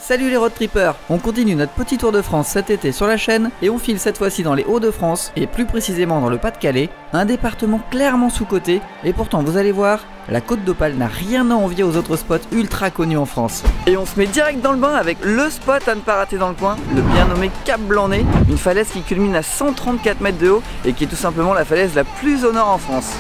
Salut les road trippers, on continue notre petit tour de France cet été sur la chaîne et on file cette fois-ci dans les Hauts-de-France et plus précisément dans le Pas-de-Calais, un département clairement sous-coté et pourtant vous allez voir, la Côte d'Opale n'a rien à envier aux autres spots ultra connus en France. Et on se met direct dans le bain avec le spot à ne pas rater dans le coin, le bien nommé Cap Blanc-Nez, une falaise qui culmine à 134 mètres de haut et qui est tout simplement la falaise la plus au nord en France.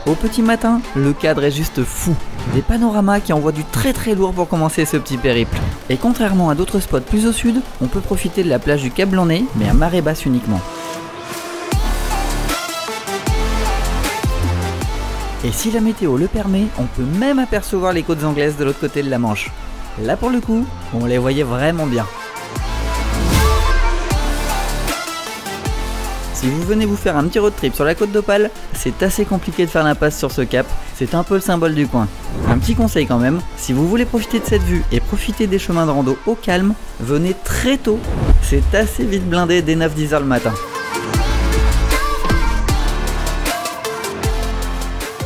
Au petit matin, le cadre est juste fou. Des panoramas qui envoient du très lourd pour commencer ce petit périple. Et contrairement à d'autres spots plus au sud, on peut profiter de la plage du Cap Blanc-Nez, mais à marée basse uniquement. Et si la météo le permet, on peut même apercevoir les côtes anglaises de l'autre côté de la Manche. Là pour le coup, on les voyait vraiment bien. Si vous venez vous faire un petit road trip sur la Côte d'Opale, c'est assez compliqué de faire l'impasse sur ce cap, c'est un peu le symbole du coin. Un petit conseil quand même, si vous voulez profiter de cette vue et profiter des chemins de rando au calme, venez très tôt, c'est assez vite blindé dès 9-10 heures le matin.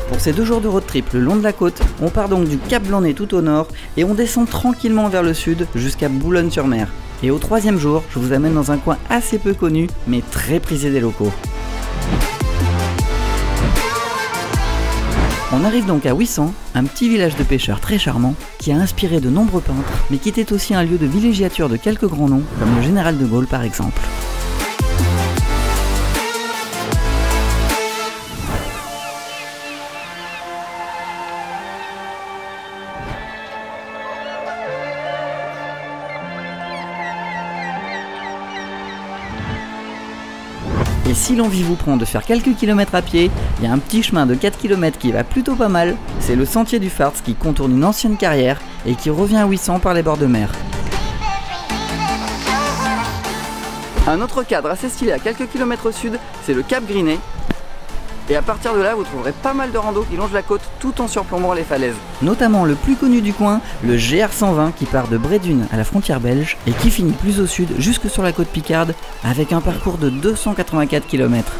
Pour ces 2 jours de road trip le long de la côte, on part donc du Cap Blanc-Nez tout au nord et on descend tranquillement vers le sud jusqu'à Boulogne-sur-Mer. Et au 3e jour, je vous amène dans un coin assez peu connu, mais très prisé des locaux. On arrive donc à Ouissant, un petit village de pêcheurs très charmant, qui a inspiré de nombreux peintres, mais qui était aussi un lieu de villégiature de quelques grands noms, comme le général de Gaulle par exemple. Et si l'envie vous prend de faire quelques kilomètres à pied, il y a un petit chemin de 4 km qui va plutôt pas mal, c'est le sentier du Farts qui contourne une ancienne carrière et qui revient à Ouissant par les bords de mer. Un autre cadre assez stylé à quelques kilomètres au sud, c'est le Cap Grinet. Et à partir de là, vous trouverez pas mal de randos qui longent la côte tout en surplombant les falaises. Notamment le plus connu du coin, le GR120 qui part de Brédune à la frontière belge et qui finit plus au sud jusque sur la côte picarde avec un parcours de 284 km.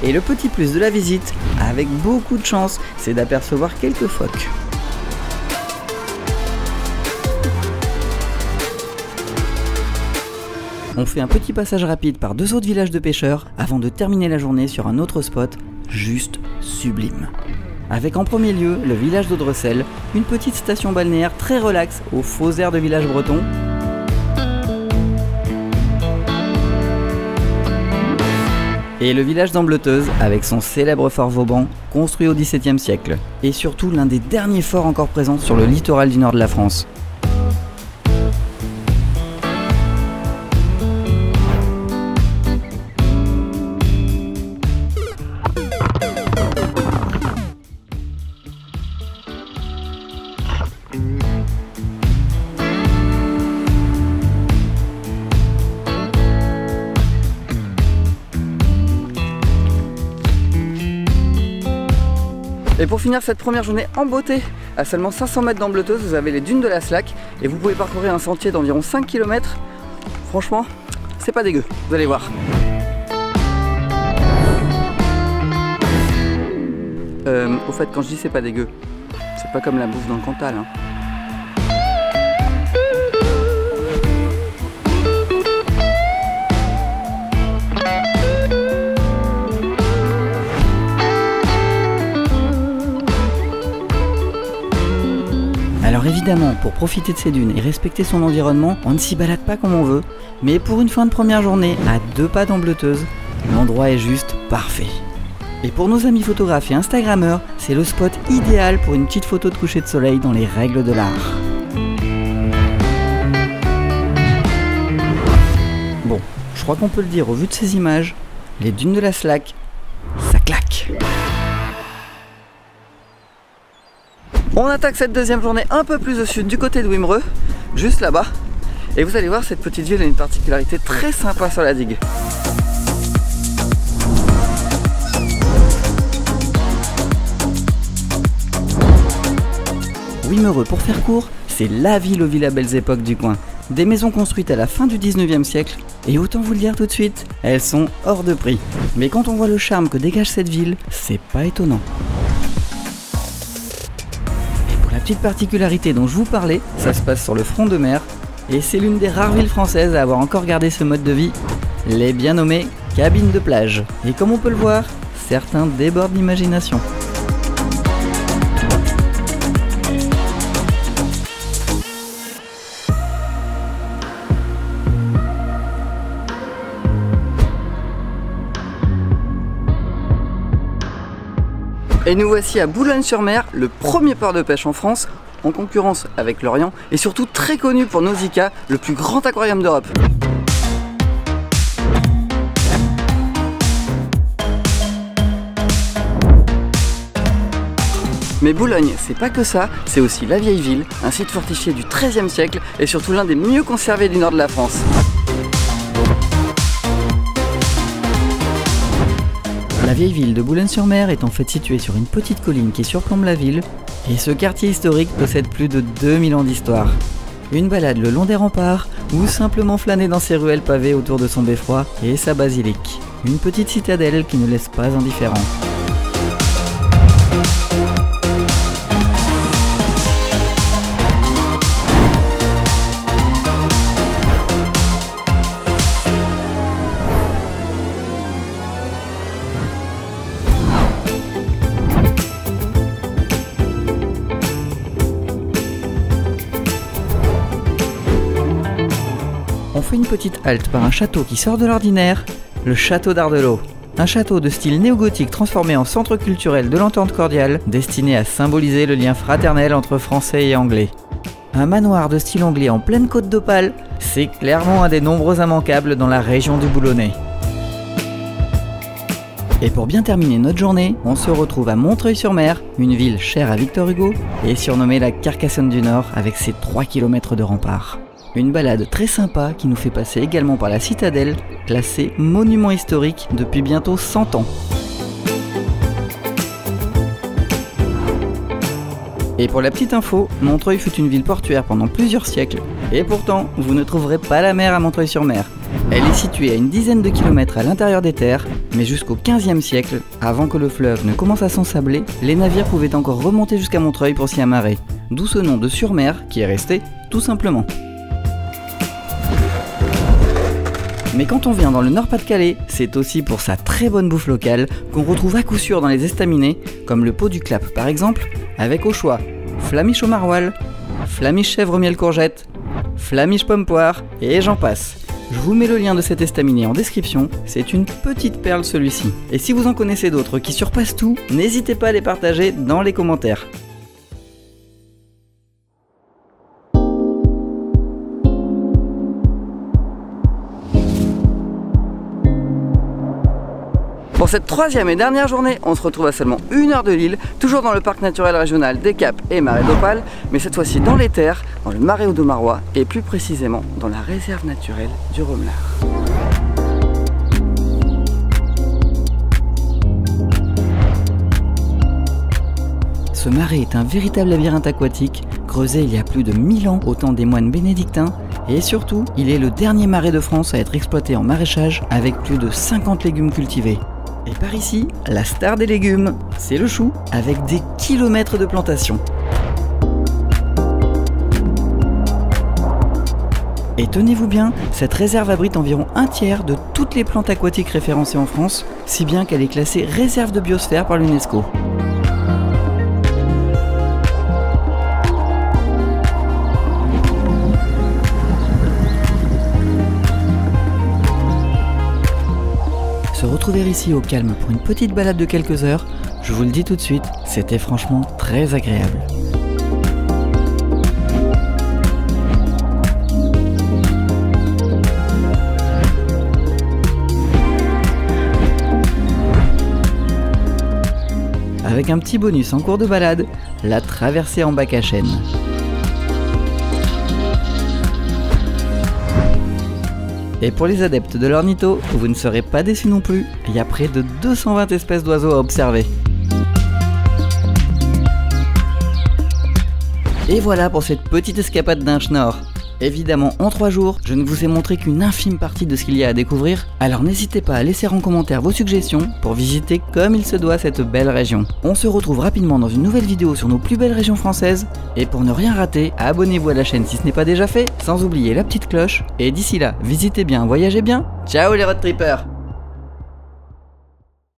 Et le petit plus de la visite, avec beaucoup de chance, c'est d'apercevoir quelques phoques. On fait un petit passage rapide par 2 autres villages de pêcheurs avant de terminer la journée sur un autre spot juste sublime. Avec en premier lieu le village d'Audrecel, une petite station balnéaire très relaxe au faux air de village breton. Et le village d'Ambleteuse, avec son célèbre fort Vauban, construit au XVIIe siècle. Et surtout l'un des derniers forts encore présents sur le littoral du nord de la France. Et pour finir cette première journée en beauté, à seulement 500 mètres d'Ambleteuse, vous avez les dunes de la Slack et vous pouvez parcourir un sentier d'environ 5 km. Franchement, c'est pas dégueu, vous allez voir. Au fait, quand je dis c'est pas dégueu, c'est pas comme la bouffe dans le Cantal, hein. Alors évidemment, pour profiter de ces dunes et respecter son environnement, on ne s'y balade pas comme on veut, mais pour une fin de première journée, à 2 pas d'Ambleteuse, l'endroit est juste parfait. Et pour nos amis photographes et instagrammeurs, c'est le spot idéal pour une petite photo de coucher de soleil dans les règles de l'art. Bon, je crois qu'on peut le dire au vu de ces images, les dunes de la Slack, ça claque. On attaque cette deuxième journée un peu plus au sud du côté de Wimereux, juste là-bas. Et vous allez voir, cette petite ville a une particularité très sympa sur la digue. Wimereux, pour faire court, c'est la ville aux villas belles époques du coin. Des maisons construites à la fin du 19e siècle, et autant vous le dire tout de suite, elles sont hors de prix. Mais quand on voit le charme que dégage cette ville, c'est pas étonnant. Et pour la petite particularité dont je vous parlais, ça se passe sur le front de mer, et c'est l'une des rares villes françaises à avoir encore gardé ce mode de vie, les bien nommées cabines de plage. Et comme on peut le voir, certains débordent d'imagination. Et nous voici à Boulogne-sur-Mer, le premier port de pêche en France, en concurrence avec l'Orient, et surtout très connu pour Nausicaa, le plus grand aquarium d'Europe. Mais Boulogne, c'est pas que ça, c'est aussi la vieille ville, un site fortifié du XIIIe siècle et surtout l'un des mieux conservés du nord de la France. La vieille ville de Boulogne-sur-Mer est en fait située sur une petite colline qui surplombe la ville, et ce quartier historique possède plus de 2000 ans d'histoire. Une balade le long des remparts, ou simplement flâner dans ses ruelles pavées autour de son beffroi et sa basilique. Une petite citadelle qui ne laisse pas indifférent. On fait une petite halte par un château qui sort de l'ordinaire, le château d'Ardelot. Un château de style néo-gothique transformé en centre culturel de l'entente cordiale, destiné à symboliser le lien fraternel entre Français et Anglais. Un manoir de style anglais en pleine côte d'Opale, c'est clairement un des nombreux immanquables dans la région du Boulonnais. Et pour bien terminer notre journée, on se retrouve à Montreuil-sur-Mer, une ville chère à Victor Hugo, et surnommée la Carcassonne du Nord avec ses 3 km de remparts. Une balade très sympa qui nous fait passer également par la citadelle, classée monument historique depuis bientôt 100 ans. Et pour la petite info, Montreuil fut une ville portuaire pendant plusieurs siècles, et pourtant, vous ne trouverez pas la mer à Montreuil-sur-Mer. Elle est située à une dizaine de kilomètres à l'intérieur des terres, mais jusqu'au XVe siècle, avant que le fleuve ne commence à s'ensabler, les navires pouvaient encore remonter jusqu'à Montreuil pour s'y amarrer. D'où ce nom de sur-mer qui est resté, tout simplement. Mais quand on vient dans le Nord-Pas-de-Calais, c'est aussi pour sa très bonne bouffe locale qu'on retrouve à coup sûr dans les estaminets, comme le pot du Clap par exemple, avec au choix flamiche au maroilles, flamiche chèvre miel courgette, flamiche pomme poire, et j'en passe. Je vous mets le lien de cet estaminet en description, c'est une petite perle celui-ci. Et si vous en connaissez d'autres qui surpassent tout, n'hésitez pas à les partager dans les commentaires. Pour cette troisième et dernière journée, on se retrouve à seulement 1 heure de Lille, toujours dans le parc naturel régional des Caps et Marais d'Opale, mais cette fois-ci dans les terres, dans le Marais Audomarois et plus précisément dans la réserve naturelle du Romelard. Ce marais est un véritable labyrinthe aquatique, creusé il y a plus de 1000 ans au temps des moines bénédictins, et surtout, il est le dernier marais de France à être exploité en maraîchage avec plus de 50 légumes cultivés. Et par ici, la star des légumes, c'est le chou, avec des kilomètres de plantations. Et tenez-vous bien, cette réserve abrite environ un tiers de toutes les plantes aquatiques référencées en France, si bien qu'elle est classée réserve de biosphère par l'UNESCO. Se retrouver ici au calme pour une petite balade de quelques heures, je vous le dis tout de suite, c'était franchement très agréable. Avec un petit bonus en cours de balade, la traversée en bac à chêne. Et pour les adeptes de l'ornitho, vous ne serez pas déçus non plus, il y a près de 220 espèces d'oiseaux à observer. Et voilà pour cette petite escapade d'un schnorr. Évidemment, en 3 jours, je ne vous ai montré qu'une infime partie de ce qu'il y a à découvrir, alors n'hésitez pas à laisser en commentaire vos suggestions pour visiter comme il se doit cette belle région. On se retrouve rapidement dans une nouvelle vidéo sur nos plus belles régions françaises, et pour ne rien rater, abonnez-vous à la chaîne si ce n'est pas déjà fait, sans oublier la petite cloche, et d'ici là, visitez bien, voyagez bien, ciao les road trippers!